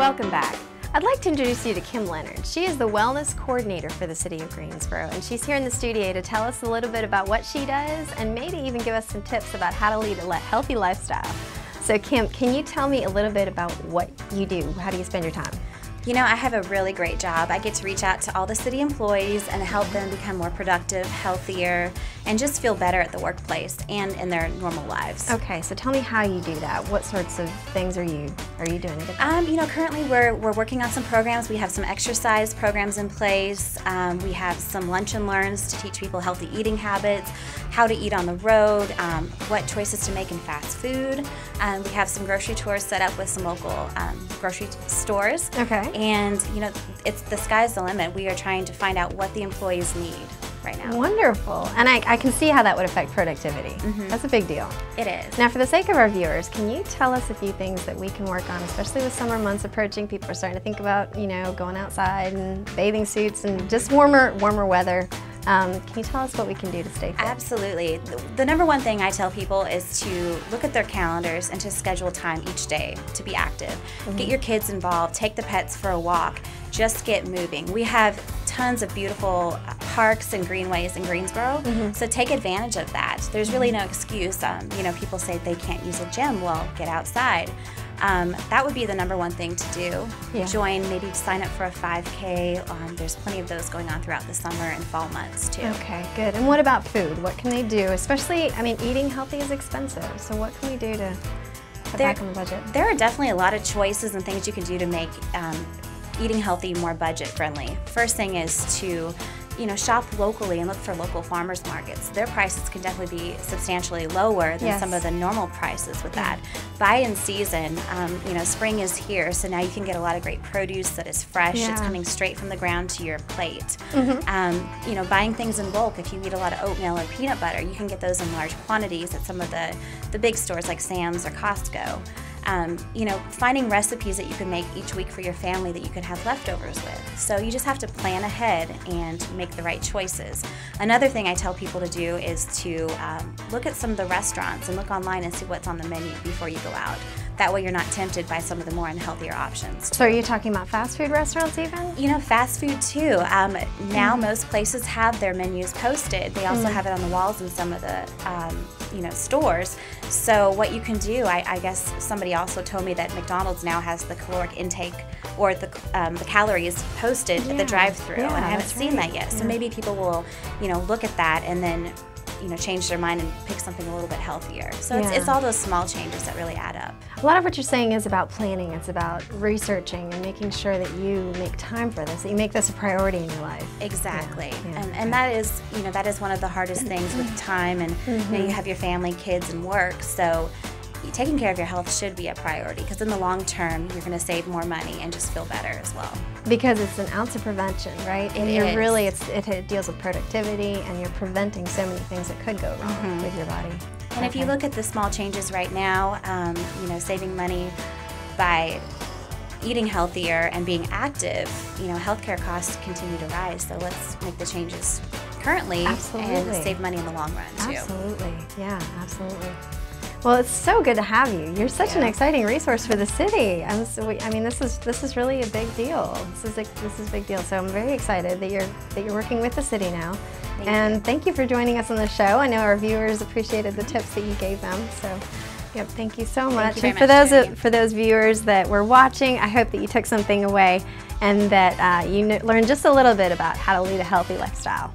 Welcome back. I'd like to introduce you to Kim Leonard. She is the Wellness Coordinator for the City of Greensboro, and she's here in the studio to tell us a little bit about what she does and maybe even give us some tips about how to lead a healthy lifestyle. So Kim, can you tell me a little bit about what you do? How do you spend your time? You know, I have a really great job. I get to reach out to all the city employees and help them become more productive, healthier, and just feel better at the workplace and in their normal lives. Okay, so tell me how you do that. What sorts of things are you doing? You know, currently we're working on some programs. We have some exercise programs in place. We have some lunch and learns to teach people healthy eating habits, how to eat on the road, what choices to make in fast food. We have some grocery tours set up with some local grocery stores. Okay. And you know, the sky's the limit. We are trying to find out what the employees need right now. Wonderful. And I can see how that would affect productivity. That's a big deal. It is. Now, for the sake of our viewers, can you tell us a few things that we can work on, especially with summer months approaching? People are starting to think about, you know, going outside and bathing suits and just warmer weather. Can you tell us what we can do to stay fit? Absolutely. The number one thing I tell people is to look at their calendars and to schedule time each day to be active. Get your kids involved, take the pets for a walk, just get moving. We have tons of beautiful parks and greenways in Greensboro, so take advantage of that. There's really no excuse. You know, people say they can't use a gym. Well, get outside. That would be the number one thing to do. Yeah. Join, maybe sign up for a 5K. There's plenty of those going on throughout the summer and fall months too. Okay, good. And what about food? What can they do? Especially, I mean, eating healthy is expensive, so what can we do to cut back on the budget? There are definitely a lot of choices and things you can do to make eating healthy more budget friendly. First thing is to shop locally and look for local farmers markets. Their prices can definitely be substantially lower than some of the normal prices with that. Buy in season. You know, spring is here, so now you can get a lot of great produce that is fresh. It's coming straight from the ground to your plate. You know, buying things in bulk. If you eat a lot of oatmeal or peanut butter, you can get those in large quantities at some of the big stores like Sam's or Costco. You know, finding recipes that you can make each week for your family that you could have leftovers with. So you just have to plan ahead and make the right choices. Another thing I tell people to do is to look at some of the restaurants and look online and see what's on the menu before you go out. That way you're not tempted by some of the more unhealthier options. So are you talking about fast food restaurants even? You know, fast food too. Now most places have their menus posted. They also have it on the walls in some of the you know, stores. So what you can do, I guess somebody also told me that McDonald's now has the caloric intake or the calories posted at the drive-thru, and I haven't seen that yet. So maybe people will, you know, look at that and then, you know, change their mind and pick something a little bit healthier. So it's all those small changes that really add up. A lot of what you're saying is about planning. It's about researching and making sure that you make time for this, that you make this a priority in your life. Exactly. And that is, you know, that is one of the hardest things with time, and you know, you have your family, kids, and work. So taking care of your health should be a priority, because in the long term you're going to save more money and just feel better as well. Because it's an ounce of prevention, right? It deals with productivity, and you're preventing so many things that could go wrong with your body. And if you look at the small changes right now, you know, saving money by eating healthier and being active, you know, healthcare costs continue to rise. So let's make the changes currently and save money in the long run too. Absolutely, yeah, absolutely. Well, it's so good to have you. You're such an exciting resource for the city. I mean, this is really a big deal. This is a big deal. So I'm very excited that you're working with the city now. Thank you for joining us on the show. I know our viewers appreciated the tips that you gave them. So, yep, thank you so much. Thank you very much, for those viewers that were watching, I hope that you took something away and that you learned just a little bit about how to lead a healthy lifestyle.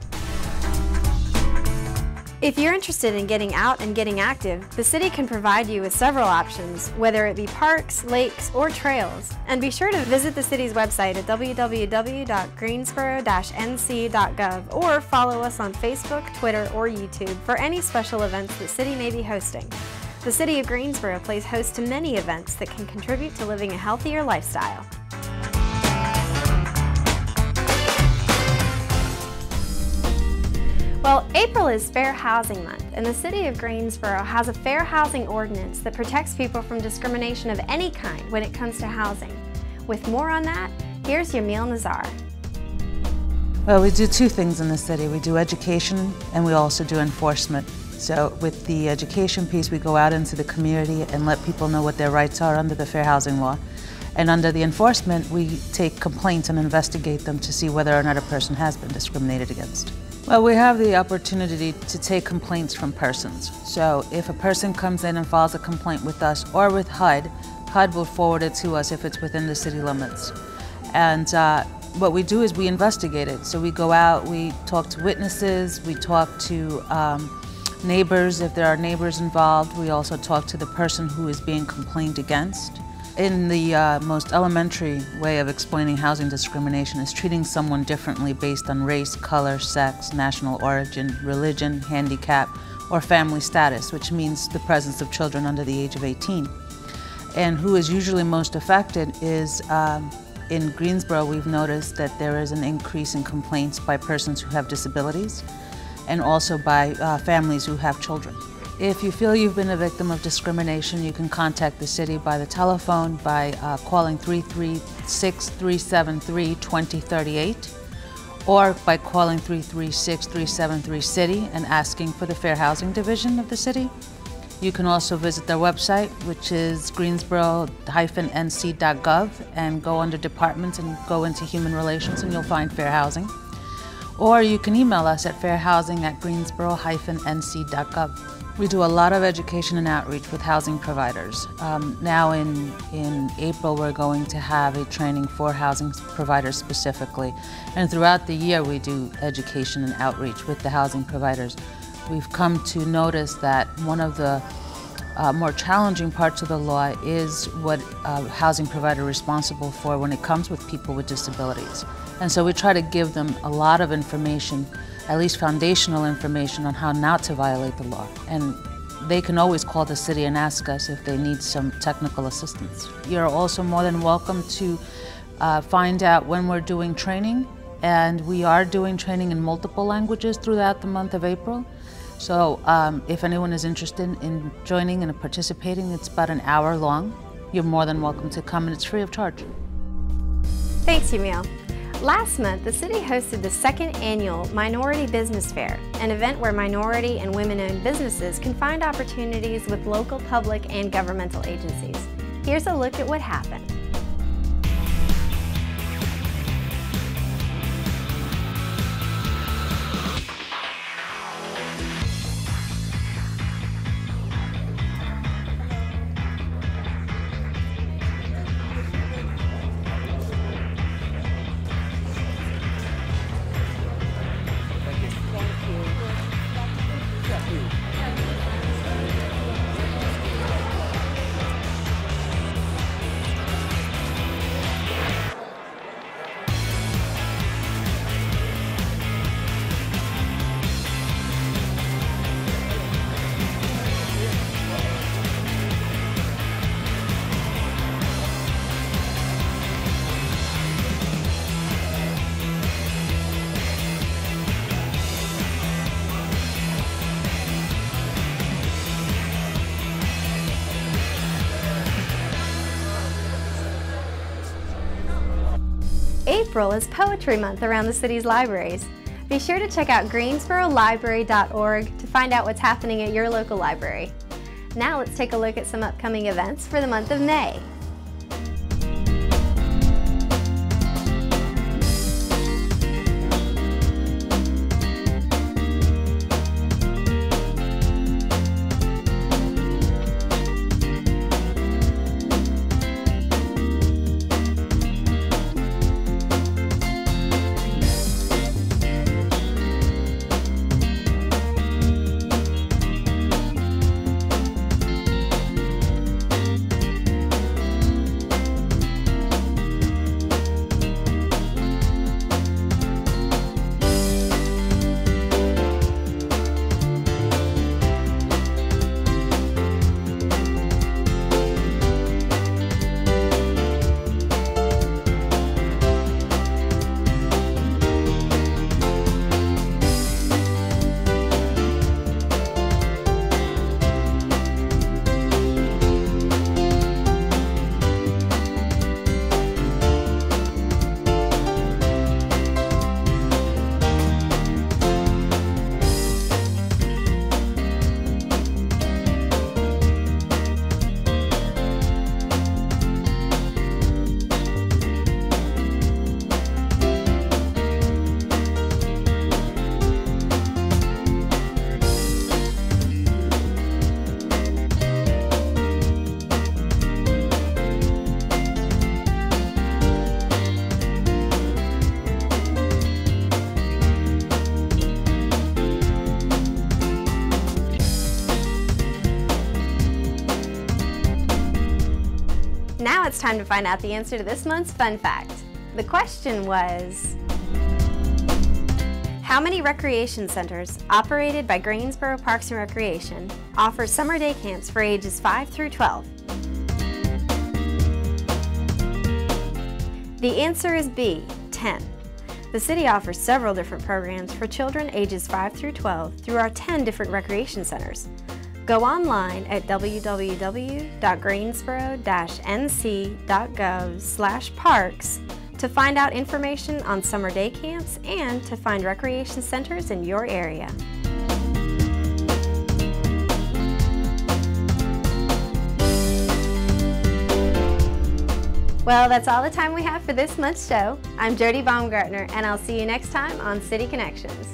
If you're interested in getting out and getting active, the city can provide you with several options, whether it be parks, lakes, or trails. And be sure to visit the city's website at www.greensboro-nc.gov or follow us on Facebook, Twitter, or YouTube for any special events the city may be hosting. The City of Greensboro plays host to many events that can contribute to living a healthier lifestyle. Well, April is Fair Housing Month, and the City of Greensboro has a fair housing ordinance that protects people from discrimination of any kind when it comes to housing. With more on that, here's Yamil Nazar. Well, we do two things in the city. We do education and we also do enforcement. So with the education piece, we go out into the community and let people know what their rights are under the Fair Housing Law. And under the enforcement, we take complaints and investigate them to see whether or not a person has been discriminated against. Well, we have the opportunity to take complaints from persons. So if a person comes in and files a complaint with us or with HUD, HUD will forward it to us if it's within the city limits. And what we do is we investigate it. So we go out, we talk to witnesses, we talk to neighbors if there are neighbors involved. We also talk to the person who is being complained against. In the most elementary way of explaining housing discrimination is treating someone differently based on race, color, sex, national origin, religion, handicap, or family status, which means the presence of children under the age of 18. And who is usually most affected is, in Greensboro, we've noticed that there is an increase in complaints by persons who have disabilities and also by families who have children. If you feel you've been a victim of discrimination, you can contact the city by the telephone by calling 336-373-2038 or by calling 336-373-CITY and asking for the Fair Housing Division of the city. You can also visit their website, which is greensboro-nc.gov, and go under departments and go into human relations and you'll find fair housing. Or you can email us at fairhousing@greensboro-nc.gov. We do a lot of education and outreach with housing providers. Now in April, we're going to have a training for housing providers specifically. And throughout the year, we do education and outreach with the housing providers. We've come to notice that one of the more challenging parts of the law is what a housing provider is responsible for when it comes with people with disabilities. And so we try to give them a lot of information, at least foundational information on how not to violate the law. And they can always call the city and ask us if they need some technical assistance. You're also more than welcome to find out when we're doing training, and we are doing training in multiple languages throughout the month of April. So if anyone is interested in joining and participating, it's about an hour long. You're more than welcome to come, and it's free of charge. Thanks, Yamil. Last month, the city hosted the second annual Minority Business Fair, an event where minority and women-owned businesses can find opportunities with local public and governmental agencies. Here's a look at what happened. April is Poetry Month around the city's libraries. Be sure to check out greensborolibrary.org to find out what's happening at your local library. Now let's take a look at some upcoming events for the month of May. it's time to find out the answer to this month's fun fact. The question was, how many recreation centers operated by Greensboro Parks and Recreation offer summer day camps for ages 5 through 12? The answer is B, 10. The city offers several different programs for children ages 5 through 12 through our 10 different recreation centers. Go online at www.greensboro-nc.gov/parks to find out information on summer day camps and to find recreation centers in your area. Well, that's all the time we have for this month's show. I'm Jody Baumgartner, and I'll see you next time on City Connections.